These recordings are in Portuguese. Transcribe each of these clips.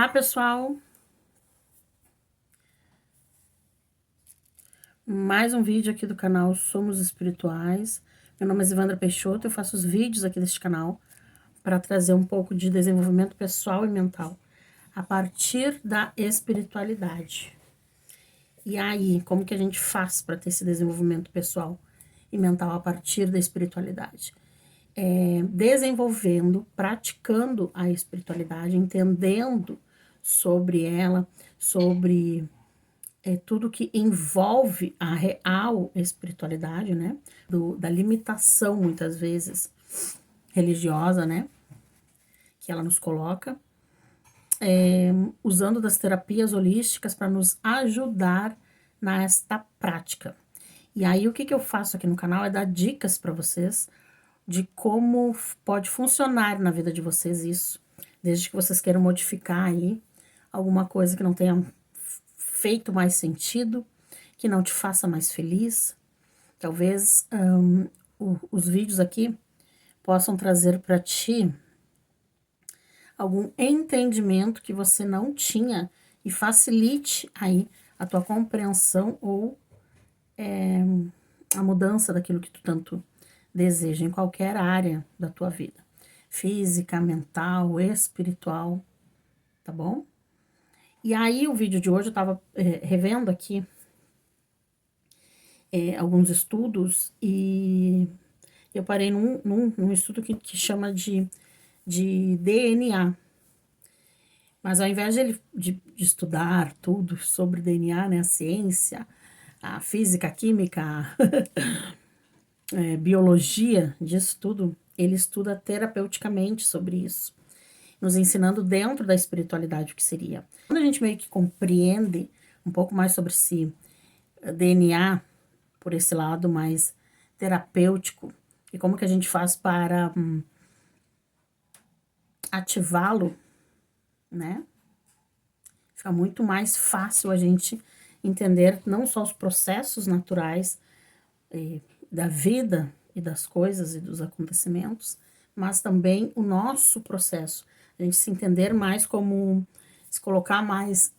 Olá, pessoal! Mais um vídeo aqui do canal Somos Espirituais. Meu nome é Zivandra Peixoto, eu faço os vídeos aqui deste canal para trazer um pouco de desenvolvimento pessoal e mental a partir da espiritualidade. E aí, como que a gente faz para ter esse desenvolvimento pessoal e mental a partir da espiritualidade? Desenvolvendo, praticando a espiritualidade, entendendo sobre ela, sobre tudo que envolve a real espiritualidade, né? Da limitação, muitas vezes, religiosa, né? Que ela nos coloca, usando das terapias holísticas para nos ajudar nesta prática. E aí, o que eu faço aqui no canal é dar dicas para vocês de como pode funcionar na vida de vocês isso, desde que vocês queiram modificar aí alguma coisa que não tenha feito mais sentido, que não te faça mais feliz. Talvez os vídeos aqui possam trazer para ti algum entendimento que você não tinha e facilite aí a tua compreensão ou a mudança daquilo que tu tanto deseja em qualquer área da tua vida, física, mental, espiritual, tá bom? E aí, o vídeo de hoje eu tava revendo aqui alguns estudos e eu parei num estudo que chama de DNA. Mas ao invés de estudar tudo sobre DNA, né, a ciência, a física, a química, biologia disso tudo, ele estuda terapeuticamente sobre isso, nos ensinando dentro da espiritualidade o que seria. Quando a gente meio que compreende um pouco mais sobre si, DNA, por esse lado mais terapêutico, e como que a gente faz para ativá-lo, né? Fica muito mais fácil a gente entender não só os processos naturais da vida e das coisas e dos acontecimentos, mas também o nosso processo. A gente se entender mais como, se colocar mais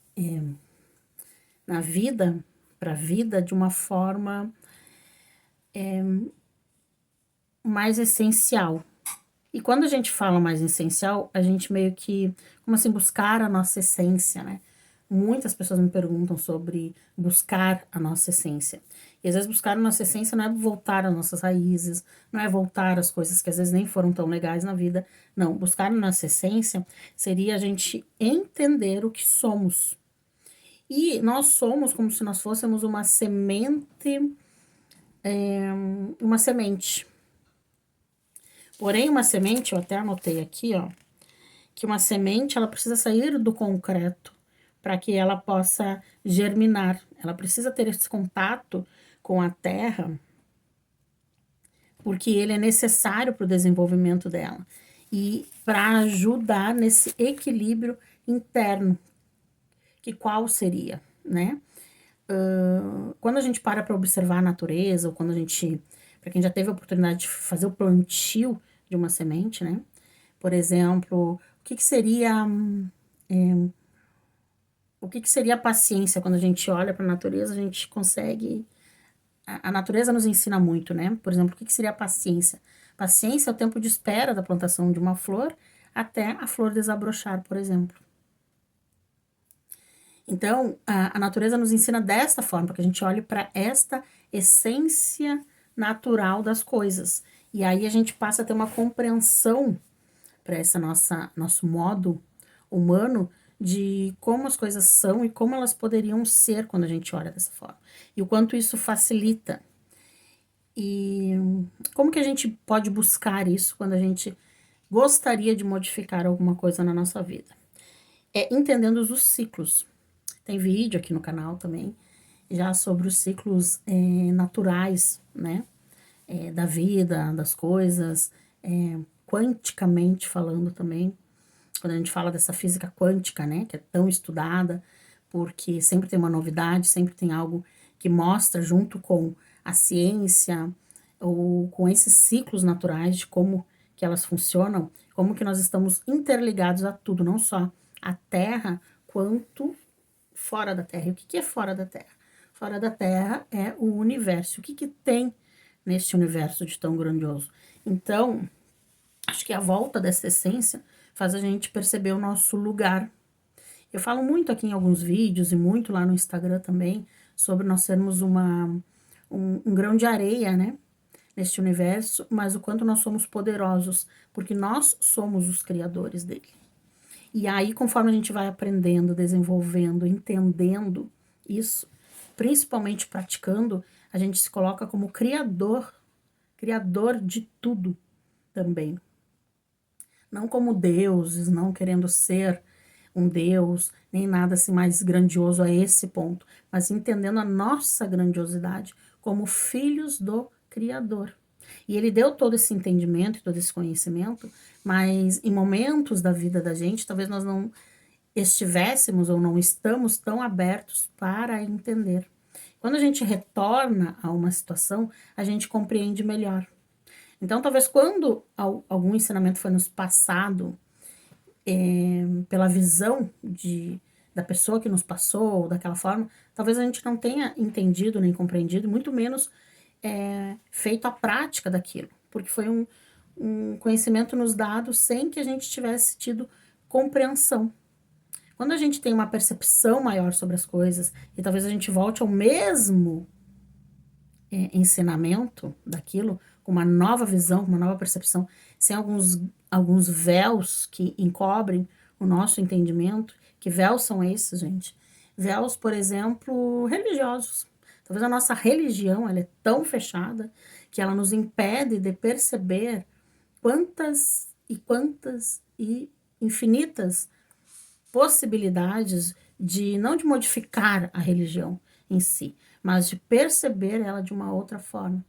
na vida, para a vida, de uma forma mais essencial. E quando a gente fala mais essencial, a gente meio que, como assim, buscar a nossa essência, né? Muitas pessoas me perguntam sobre buscar a nossa essência. E às vezes buscar a nossa essência não é voltar às nossas raízes, não é voltar às coisas que às vezes nem foram tão legais na vida. Não, buscar a nossa essência seria a gente entender o que somos. E nós somos como se nós fôssemos uma semente, uma semente. Porém, uma semente, eu até anotei aqui, ó, que uma semente, ela precisa sair do concreto para que ela possa germinar. Ela precisa ter esse contato com a terra, porque ele é necessário para o desenvolvimento dela e para ajudar nesse equilíbrio interno, que qual seria, né? Quando a gente para observar a natureza, ou quando a gente, para quem já teve a oportunidade de fazer o plantio de uma semente, né? Por exemplo, o que seria a paciência? Quando a gente olha para a natureza, a gente consegue. A natureza nos ensina muito, né? Por exemplo, o que seria a paciência? Paciência é o tempo de espera da plantação de uma flor até a flor desabrochar, por exemplo. Então, a natureza nos ensina desta forma, para que a gente olhe para esta essência natural das coisas. E aí a gente passa a ter uma compreensão para esse nosso modo humano de como as coisas são e como elas poderiam ser quando a gente olha dessa forma. E o quanto isso facilita. E como que a gente pode buscar isso quando a gente gostaria de modificar alguma coisa na nossa vida? Entendendo os ciclos. Tem vídeo aqui no canal também, já sobre os ciclos naturais, né? Da vida, das coisas, quanticamente falando também. Quando a gente fala dessa física quântica, né? Que é tão estudada, porque sempre tem uma novidade, sempre tem algo que mostra junto com a ciência, ou com esses ciclos naturais de como que elas funcionam, como que nós estamos interligados a tudo, não só a Terra quanto fora da Terra. E o que é fora da Terra? Fora da Terra é o universo. O que tem neste universo de tão grandioso? Então, acho que a volta dessa essência faz a gente perceber o nosso lugar. Eu falo muito aqui em alguns vídeos e muito lá no Instagram também sobre nós sermos um grão de areia, né? Neste universo, mas o quanto nós somos poderosos, porque nós somos os criadores dele. E aí, conforme a gente vai aprendendo, desenvolvendo, entendendo isso, principalmente praticando, a gente se coloca como criador de tudo também. Não como deuses, não querendo ser um deus, nem nada assim mais grandioso a esse ponto, mas entendendo a nossa grandiosidade como filhos do Criador. E ele deu todo esse entendimento, todo esse conhecimento, mas em momentos da vida da gente, talvez nós não estivéssemos ou não estamos tão abertos para entender. Quando a gente retorna a uma situação, a gente compreende melhor. Então, talvez quando algum ensinamento foi nos passado pela visão da pessoa que nos passou, daquela forma, talvez a gente não tenha entendido nem compreendido, muito menos feito a prática daquilo, porque foi um conhecimento nos dado sem que a gente tivesse tido compreensão. Quando a gente tem uma percepção maior sobre as coisas, e talvez a gente volte ao mesmo ensinamento daquilo, com uma nova visão, com uma nova percepção, sem alguns véus que encobrem o nosso entendimento. Que véus são esses, gente? Véus, por exemplo, religiosos. Talvez a nossa religião ela é tão fechada que ela nos impede de perceber quantas e infinitas possibilidades de não de modificar a religião em si, mas de perceber ela de uma outra forma.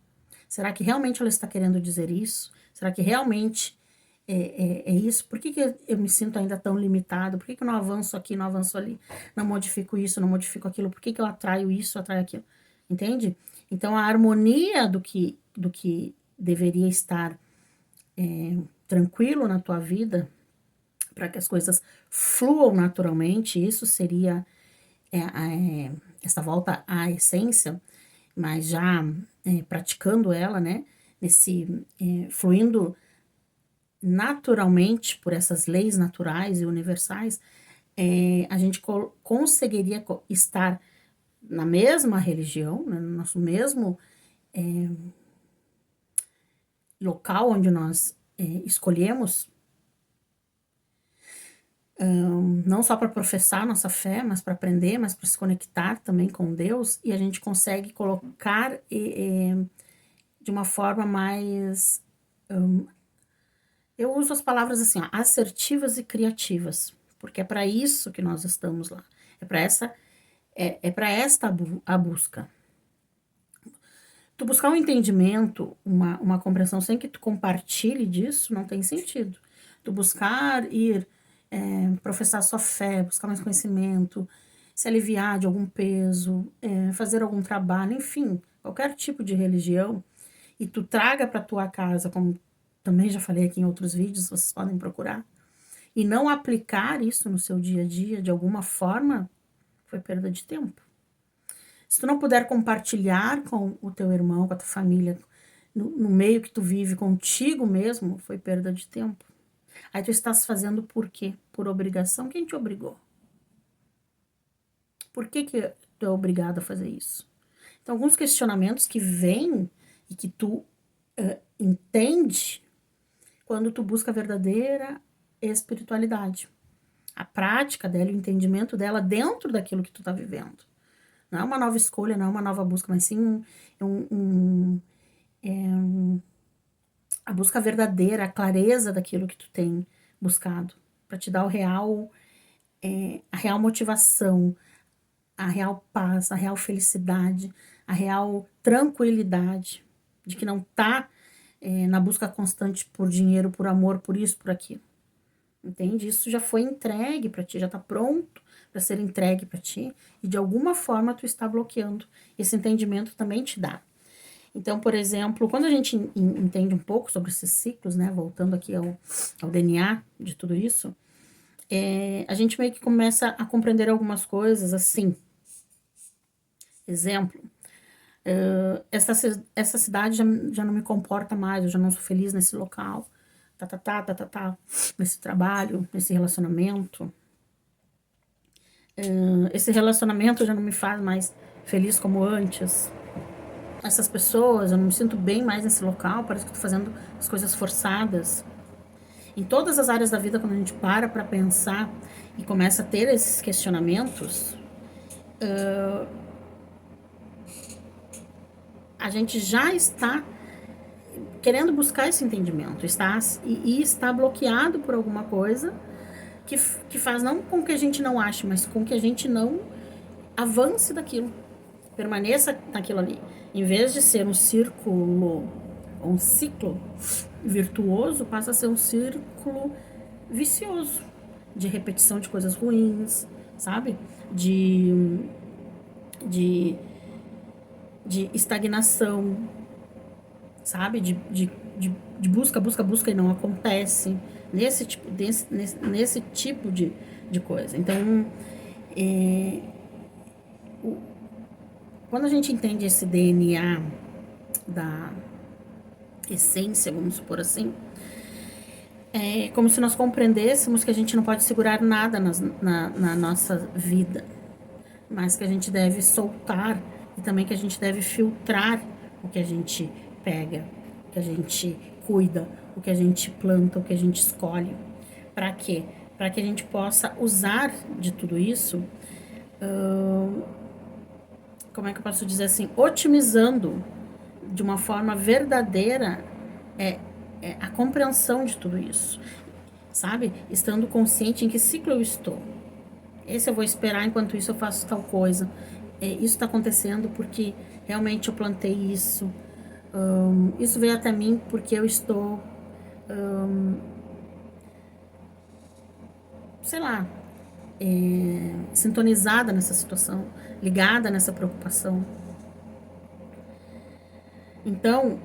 Será que realmente ela está querendo dizer isso? Será que realmente é isso? Por que eu me sinto ainda tão limitado? Por que eu não avanço aqui, não avanço ali? Não modifico isso, não modifico aquilo? Por que eu atraio isso, atraio aquilo? Entende? Então, a harmonia do que deveria estar tranquilo na tua vida, para que as coisas fluam naturalmente, isso seria essa volta à essência, mas já praticando ela, né, fluindo naturalmente por essas leis naturais e universais, a gente conseguiria estar na mesma religião, né, no nosso mesmo local onde nós escolhemos, não só para professar nossa fé, mas para aprender, mas para se conectar também com Deus, e a gente consegue colocar de uma forma mais, eu uso as palavras assim, ó, assertivas e criativas, porque é para isso que nós estamos lá, é para esta a busca. Tu buscar um entendimento, uma compreensão sem que tu compartilhe disso, não tem sentido. Tu buscar ir professar sua fé, buscar mais conhecimento, se aliviar de algum peso, fazer algum trabalho, enfim, qualquer tipo de religião, e tu traga para tua casa, como também já falei aqui em outros vídeos, vocês podem procurar, e não aplicar isso no seu dia a dia de alguma forma, foi perda de tempo. Se tu não puder compartilhar com o teu irmão, com a tua família, no meio que tu vive contigo mesmo, foi perda de tempo. Aí tu estás fazendo por quê? Por obrigação? Quem te obrigou? Por que tu é obrigado a fazer isso? Então, alguns questionamentos que vêm e que tu entende quando tu busca a verdadeira espiritualidade. A prática dela, o entendimento dela dentro daquilo que tu tá vivendo. Não é uma nova escolha, não é uma nova busca, mas sim a busca verdadeira, a clareza daquilo que tu tem buscado, para te dar a real motivação, a real paz, a real felicidade, a real tranquilidade, de que não tá na busca constante por dinheiro, por amor, por isso, por aquilo. Entende? Isso já foi entregue para ti, já tá pronto para ser entregue para ti, e de alguma forma tu está bloqueando. Esse entendimento também te dá. Então, por exemplo, quando a gente entende um pouco sobre esses ciclos, né, voltando aqui ao DNA de tudo isso, a gente meio que começa a compreender algumas coisas assim. Exemplo, essa cidade já não me comporta mais, eu já não sou feliz nesse local, nesse trabalho, nesse relacionamento. Esse relacionamento já não me faz mais feliz como antes. Essas pessoas, eu não me sinto bem mais nesse local, parece que estou fazendo as coisas forçadas. Em todas as áreas da vida, quando a gente para pensar e começa a ter esses questionamentos, a gente já está querendo buscar esse entendimento, está bloqueado por alguma coisa que faz não com que a gente não ache, mas com que a gente não avance daquilo, permaneça naquilo ali. Em vez de ser um círculo, um ciclo virtuoso, passa a ser um círculo vicioso, de repetição de coisas ruins, sabe? De estagnação, sabe? De busca e não acontece. Nesse tipo de coisa. Então, quando a gente entende esse DNA da essência, vamos supor assim, é como se nós compreendêssemos que a gente não pode segurar nada na nossa vida, mas que a gente deve soltar e também que a gente deve filtrar o que a gente pega, o que a gente cuida, o que a gente planta, o que a gente escolhe. Para quê? Para que a gente possa usar de tudo isso, como é que eu posso dizer assim, otimizando de uma forma verdadeira a compreensão de tudo isso, sabe? Estando consciente em que ciclo eu estou. Esse eu vou esperar, enquanto isso eu faço tal coisa. Isso está acontecendo porque realmente eu plantei isso. Isso veio até mim porque eu estou, sei lá, sintonizada nessa situação, ligada nessa preocupação. Então,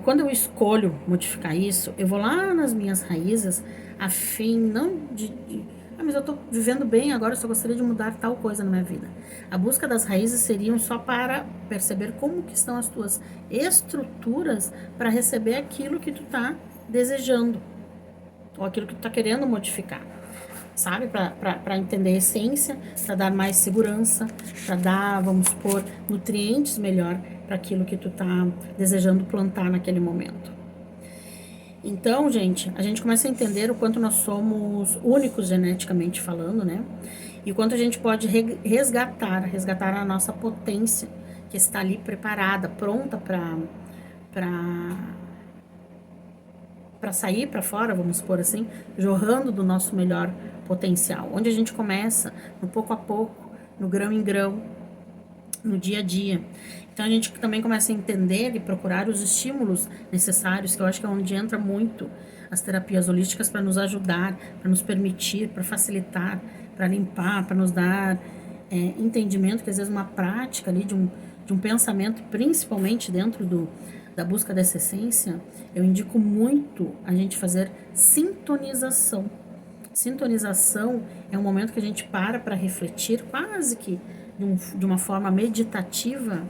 quando eu escolho modificar isso, eu vou lá nas minhas raízes, a fim não mas eu tô vivendo bem agora, eu só gostaria de mudar tal coisa na minha vida. A busca das raízes seriam só para perceber como que estão as tuas estruturas para receber aquilo que tu tá desejando, ou aquilo que tu tá querendo modificar, sabe? Para entender a essência, para dar mais segurança, para dar, vamos supor, nutrientes melhor para aquilo que tu tá desejando plantar naquele momento. Então, gente, a gente começa a entender o quanto nós somos únicos geneticamente falando, né? E o quanto a gente pode resgatar a nossa potência que está ali preparada, pronta para sair para fora, vamos supor assim, jorrando do nosso melhor potencial. Onde a gente começa, no pouco a pouco, no grão em grão, no dia a dia. Então a gente também começa a entender e procurar os estímulos necessários, que eu acho que é onde entra muito as terapias holísticas para nos ajudar, para nos permitir, para facilitar, para limpar, para nos dar entendimento, que às vezes uma prática ali de um pensamento, principalmente dentro da busca dessa essência, eu indico muito a gente fazer sintonização. Sintonização é um momento que a gente para refletir, quase que de uma forma meditativa,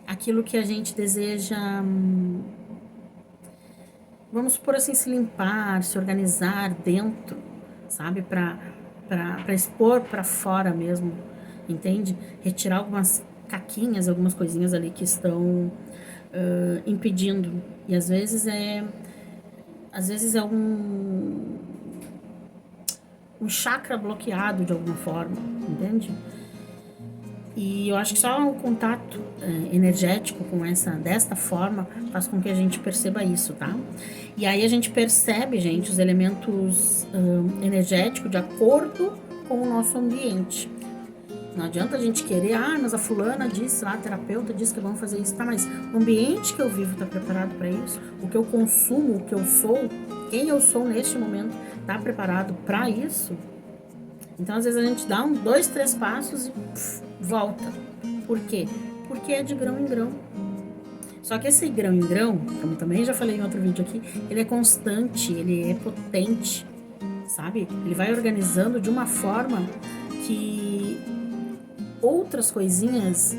aquilo que a gente deseja, vamos supor assim, se limpar, se organizar dentro, sabe? Para expor para fora mesmo, entende? Retirar algumas caquinhas, algumas coisinhas ali que estão impedindo. E às vezes é um chakra bloqueado de alguma forma, entende? E eu acho que só o contato energético desta forma faz com que a gente perceba isso, tá? E aí a gente percebe, gente, os elementos energéticos de acordo com o nosso ambiente. Não adianta a gente querer, mas a fulana disse lá, a terapeuta disse que vamos fazer isso, tá? Mas o ambiente que eu vivo está preparado para isso? O que eu consumo, o que eu sou, quem eu sou neste momento, está preparado para isso? Então, às vezes, a gente dá 2, 3 passos e volta. Por quê? Porque é de grão em grão. Só que esse grão em grão, como também já falei em outro vídeo aqui, ele é constante, ele é potente, sabe? Ele vai organizando de uma forma que outras coisinhas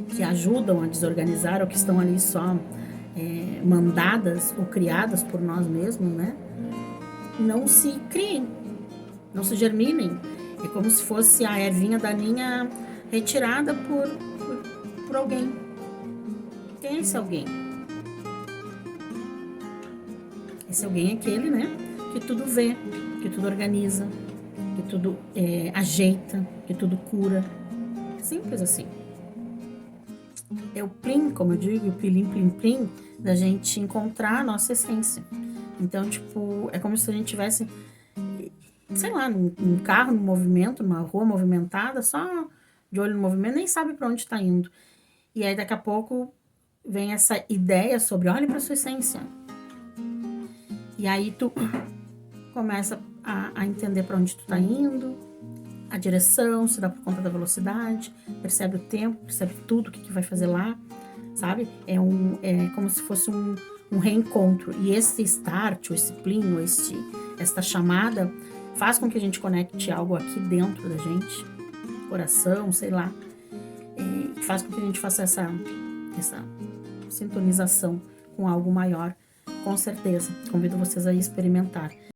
que ajudam a desorganizar ou que estão ali só mandadas ou criadas por nós mesmos, né? Não se criem, não se germinem. É como se fosse a ervinha daninha retirada por alguém. Quem é esse alguém? Esse alguém é aquele, né? Que tudo vê, que tudo organiza, que tudo ajeita, que tudo cura. Simples assim. É o plim, como eu digo, o pilim, plim, plim, da gente encontrar a nossa essência. Então, tipo, é como se a gente tivesse, sei lá, num carro, num movimento, numa rua movimentada, só de olho no movimento, nem sabe para onde tá indo. E aí, daqui a pouco, vem essa ideia sobre, olha pra sua essência. E aí, tu começa a entender para onde tu tá indo, a direção, se dá por conta da velocidade, percebe o tempo, percebe tudo, o que vai fazer lá, sabe? É como se fosse um reencontro. E esse start, ou esse plim, ou esta chamada, faz com que a gente conecte algo aqui dentro da gente, coração, sei lá, e faz com que a gente faça essa sintonização com algo maior, com certeza. Convido vocês a experimentar.